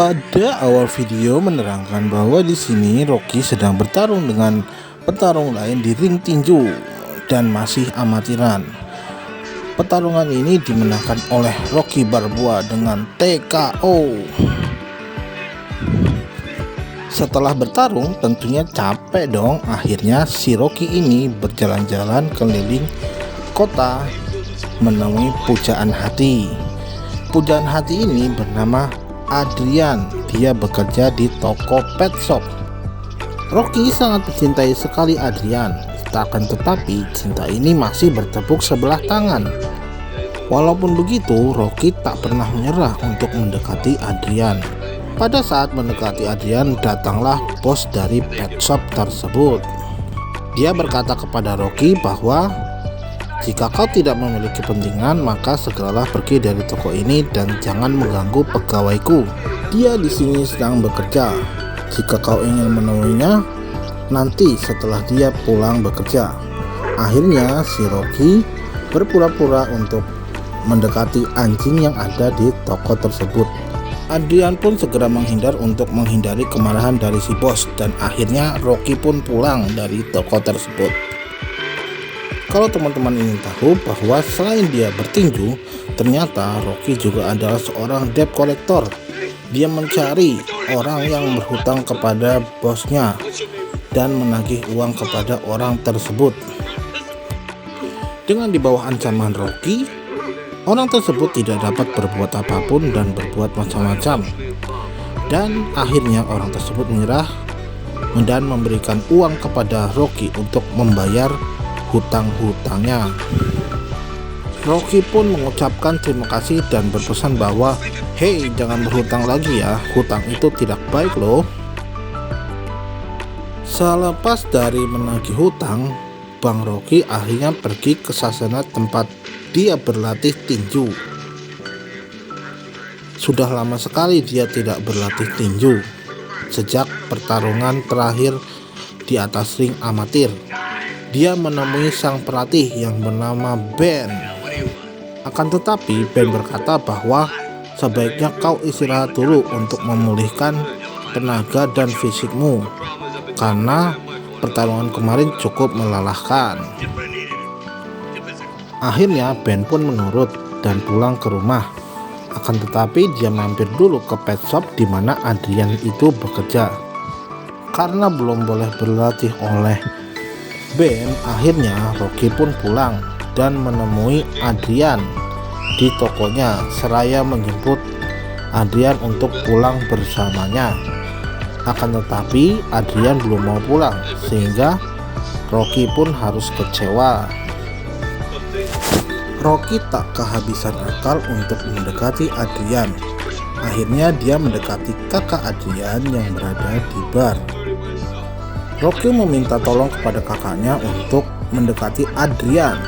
Pada awal video menerangkan bahwa di sini Rocky sedang bertarung dengan petarung lain di ring tinju dan masih amatiran. Pertarungan ini dimenangkan oleh Rocky Balboa dengan TKO. Setelah bertarung tentunya capek dong. Akhirnya si Rocky ini berjalan-jalan keliling kota menemui pujaan hati. Pujaan hati ini bernama Adrian. Dia bekerja di toko pet shop. Rocky sangat mencintai sekali Adrian. Akan tetapi cinta ini masih bertepuk sebelah tangan. Walaupun begitu, Rocky tak pernah menyerah untuk mendekati Adrian. Pada saat mendekati Adrian, datanglah bos dari pet shop tersebut. Dia berkata kepada Rocky bahwa jika kau tidak memiliki kepentingan, maka segeralah pergi dari toko ini dan jangan mengganggu pegawaiku. Dia di sini sedang bekerja. Jika kau ingin menemuinya, nanti setelah dia pulang bekerja. Akhirnya si Rocky berpura-pura untuk mendekati anjing yang ada di toko tersebut. Adrian pun segera menghindar untuk menghindari kemarahan dari si bos, dan akhirnya Rocky pun pulang dari toko tersebut. Kalau teman-teman ingin tahu bahwa selain dia bertinju, ternyata Rocky juga adalah seorang debt collector. Dia mencari orang yang berhutang kepada bosnya dan menagih uang kepada orang tersebut. Dengan di bawah ancaman Rocky, orang tersebut tidak dapat berbuat apapun dan berbuat macam-macam. Dan akhirnya orang tersebut menyerah dan memberikan uang kepada Rocky untuk membayar hutang-hutangnya. Rocky pun mengucapkan terima kasih dan berpesan bahwa hei, jangan berhutang lagi ya, hutang itu tidak baik loh. Selepas dari menagih hutang, Bang Rocky akhirnya pergi ke sasana tempat dia berlatih tinju. Sudah lama sekali dia tidak berlatih tinju, sejak pertarungan terakhir di atas ring amatir. Dia menemui sang pelatih yang bernama Ben. Akan tetapi Ben berkata bahwa sebaiknya kau istirahat dulu untuk memulihkan tenaga dan fisikmu, karena pertarungan kemarin cukup melelahkan. Akhirnya Ben pun menurut dan pulang ke rumah. Akan tetapi dia mampir dulu ke pet shop di mana Adrian itu bekerja. Karena belum boleh berlatih oleh Ben, akhirnya Rocky pun pulang dan menemui Adrian di tokonya, seraya menjemput Adrian untuk pulang bersamanya. Akan tetapi Adrian belum mau pulang, sehingga Rocky pun harus kecewa. Rocky tak kehabisan akal untuk mendekati Adrian. Akhirnya dia mendekati kakak Adrian yang berada di bar. Rocky meminta tolong kepada kakaknya untuk mendekati Adrian.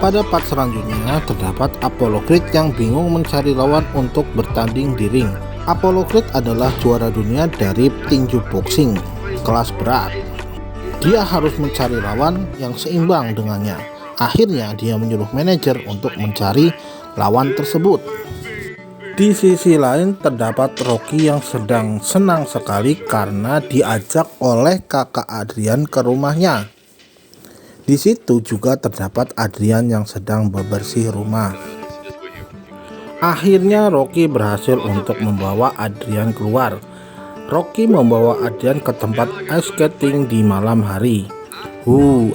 Pada part selanjutnya terdapat Apollo Creed yang bingung mencari lawan untuk bertanding di ring. Apollo Creed adalah juara dunia dari tinju boxing kelas berat. Dia harus mencari lawan yang seimbang dengannya. Akhirnya dia menyuruh manajer untuk mencari lawan tersebut. Di sisi lain terdapat Rocky yang sedang senang sekali karena diajak oleh kakak Adrian ke rumahnya. Di situ juga terdapat Adrian yang sedang bebersih rumah. Akhirnya Rocky berhasil untuk membawa Adrian keluar. Rocky membawa Adrian ke tempat ice skating di malam hari.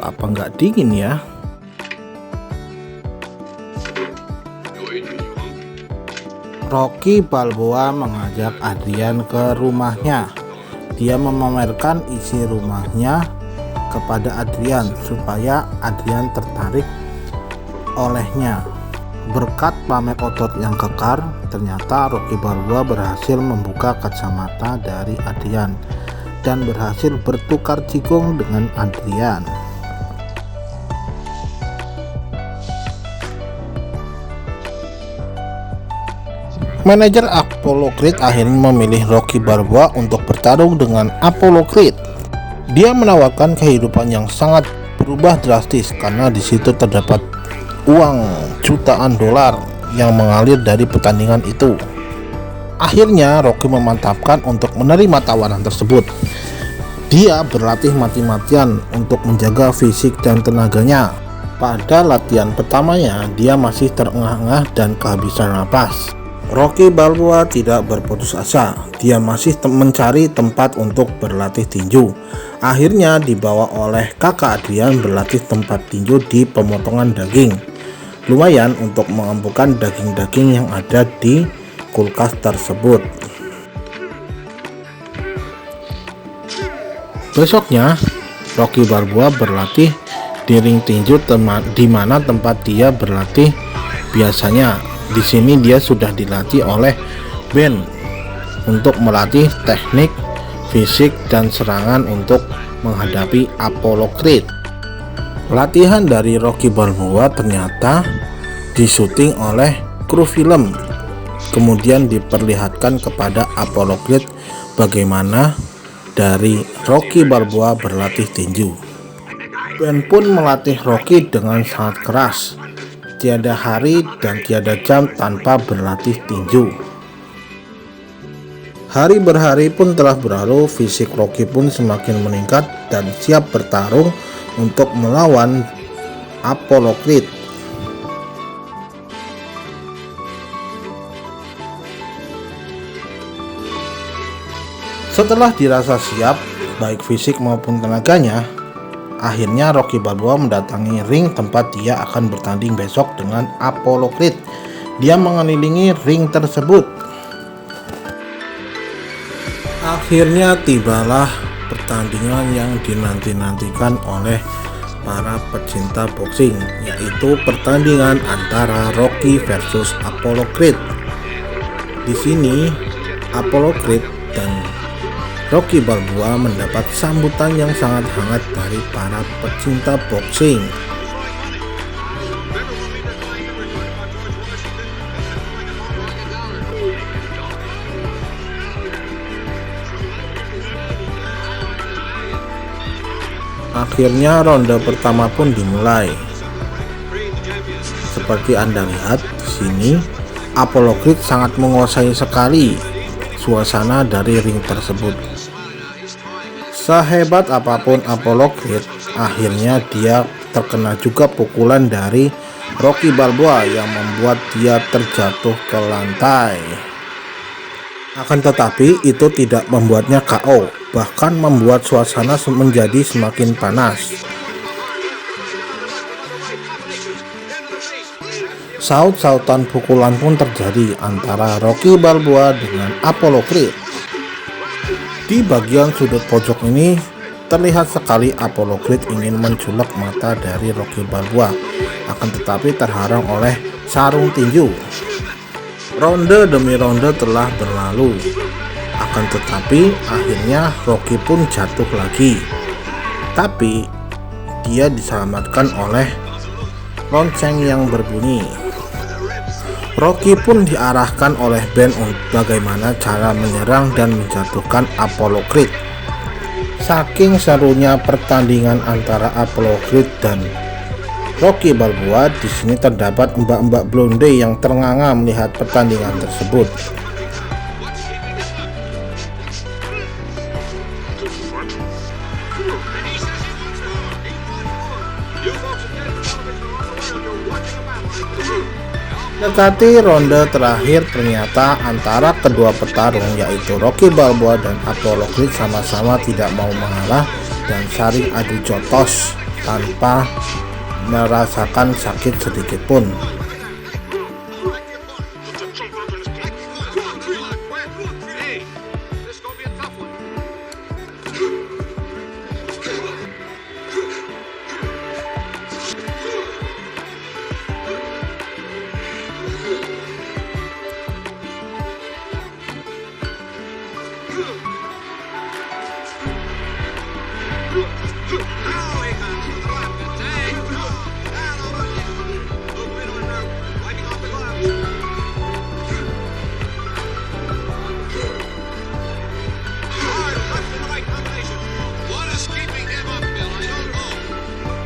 Apa nggak dingin ya? Rocky Balboa mengajak Adrian ke rumahnya. Dia memamerkan isi rumahnya kepada Adrian supaya Adrian tertarik olehnya. Berkat pamer otot yang kekar, ternyata Rocky Balboa berhasil membuka kacamata dari Adrian dan berhasil bertukar jigong dengan Adrian. Manajer Apollo Creed akhirnya memilih Rocky Balboa untuk bertarung dengan Apollo Creed. Dia menawarkan kehidupan yang sangat berubah drastis karena di situ terdapat uang jutaan dolar yang mengalir dari pertandingan itu. Akhirnya Rocky memantapkan untuk menerima tawaran tersebut. Dia berlatih mati-matian untuk menjaga fisik dan tenaganya. Pada latihan pertamanya, dia masih terengah-engah dan kehabisan napas. Rocky Balboa tidak berputus asa. Dia masih mencari tempat untuk berlatih tinju. Akhirnya dibawa oleh kakak Adrian berlatih tempat tinju di pemotongan daging. Lumayan untuk mengumpulkan daging-daging yang ada di kulkas tersebut. Besoknya, Rocky Balboa berlatih di ring tinju di mana tempat dia berlatih biasanya. Di sini dia sudah dilatih oleh Ben untuk melatih teknik, fisik, dan serangan untuk menghadapi Apollo Creed. Latihan dari Rocky Balboa ternyata disuting oleh kru film. Kemudian diperlihatkan kepada Apollo Creed bagaimana dari Rocky Balboa berlatih tinju. Ben pun melatih Rocky dengan sangat keras. Tiada hari dan tiada jam tanpa berlatih tinju. Hari berhari pun telah berlalu, fisik Rocky pun semakin meningkat dan siap bertarung untuk melawan Apollo Creed. Setelah dirasa siap, baik fisik maupun tenaganya, akhirnya Rocky Balboa mendatangi ring tempat dia akan bertanding besok dengan Apollo Creed. Dia mengelilingi ring tersebut. Akhirnya tibalah pertandingan yang dinanti-nantikan oleh para pecinta boxing, yaitu pertandingan antara Rocky versus Apollo Creed. Di sini Apollo Creed dan Rocky Balboa mendapat sambutan yang sangat hangat dari para pecinta boxing. Akhirnya ronde pertama pun dimulai. Seperti Anda lihat di sini, Apollo Creed sangat menguasai sekali suasana dari ring tersebut. Sehebat apapun Apollo Creed, akhirnya dia terkena juga pukulan dari Rocky Balboa yang membuat dia terjatuh ke lantai. Akan tetapi itu tidak membuatnya KO, bahkan membuat suasana menjadi semakin panas. Saut-sautan pukulan pun terjadi antara Rocky Balboa dengan Apollo Creed. Di bagian sudut pojok ini terlihat sekali Apollo Creed ingin menculak mata dari Rocky Balboa, akan tetapi terhalang oleh sarung tinju. Ronde demi ronde telah berlalu, akan tetapi akhirnya Rocky pun jatuh lagi. Tapi dia diselamatkan oleh lonceng yang berbunyi. Rocky pun diarahkan oleh Ben untuk bagaimana cara menyerang dan menjatuhkan Apollo Creed. Saking serunya pertandingan antara Apollo Creed dan Rocky Balboa, di sini terdapat mbak-mbak blonde yang ternganga melihat pertandingan tersebut. Mendekati ronde terakhir, ternyata antara kedua petarung yaitu Rocky Balboa dan Apollo Creed sama-sama tidak mau mengalah dan saling adu jotos tanpa merasakan sakit sedikit pun.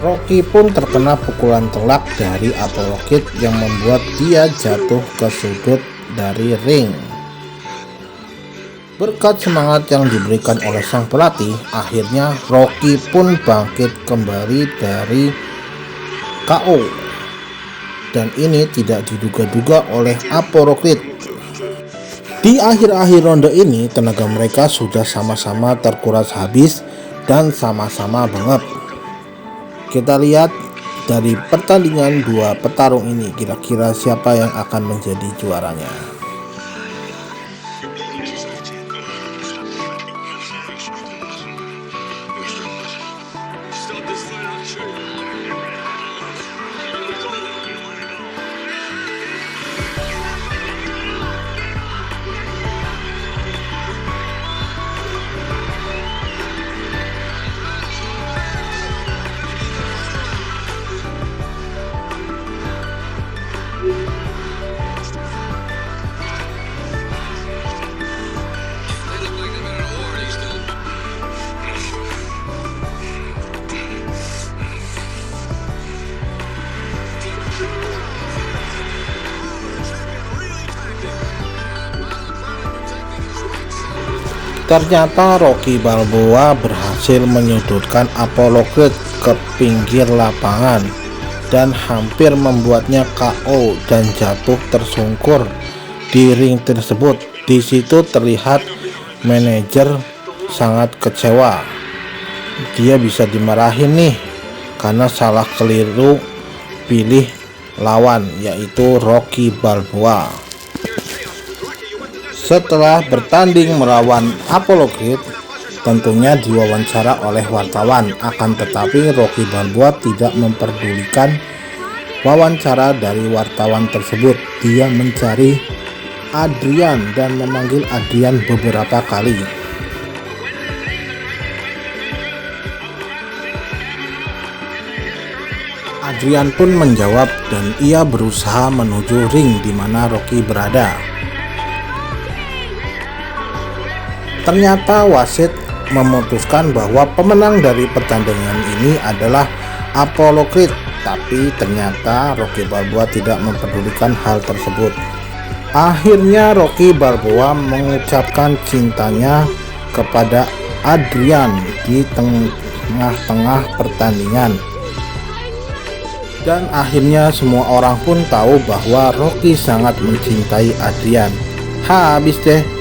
Rocky pun terkena pukulan telak dari Apollo Creed yang membuat dia jatuh ke sudut dari ring. Berkat semangat yang diberikan oleh sang pelatih, akhirnya Rocky pun bangkit kembali dari KO. Dan ini tidak diduga-duga oleh Apollo Creed. Di akhir-akhir ronde ini, tenaga mereka sudah sama-sama terkuras habis dan sama-sama bengap. Kita lihat dari pertandingan dua petarung ini, kira-kira siapa yang akan menjadi juaranya. Ternyata Rocky Balboa berhasil menyudutkan Apollo Creed ke pinggir lapangan dan hampir membuatnya KO dan jatuh tersungkur di ring tersebut. Di situ terlihat manajer sangat kecewa. Dia bisa dimarahin nih karena salah keliru pilih lawan, yaitu Rocky Balboa. Setelah bertanding melawan Apollo Creed, tentunya diwawancara oleh wartawan, akan tetapi Rocky Balboa tidak memperdulikan wawancara dari wartawan tersebut. Dia mencari Adrian dan memanggil Adrian beberapa kali. Adrian pun menjawab dan ia berusaha menuju ring di mana Rocky berada. Ternyata wasit memutuskan bahwa pemenang dari pertandingan ini adalah Apollo Creed, tapi ternyata Rocky Balboa tidak mempedulikan hal tersebut. Akhirnya Rocky Balboa mengucapkan cintanya kepada Adrian di tengah-tengah pertandingan. Dan akhirnya semua orang pun tahu bahwa Rocky sangat mencintai Adrian. Habis deh.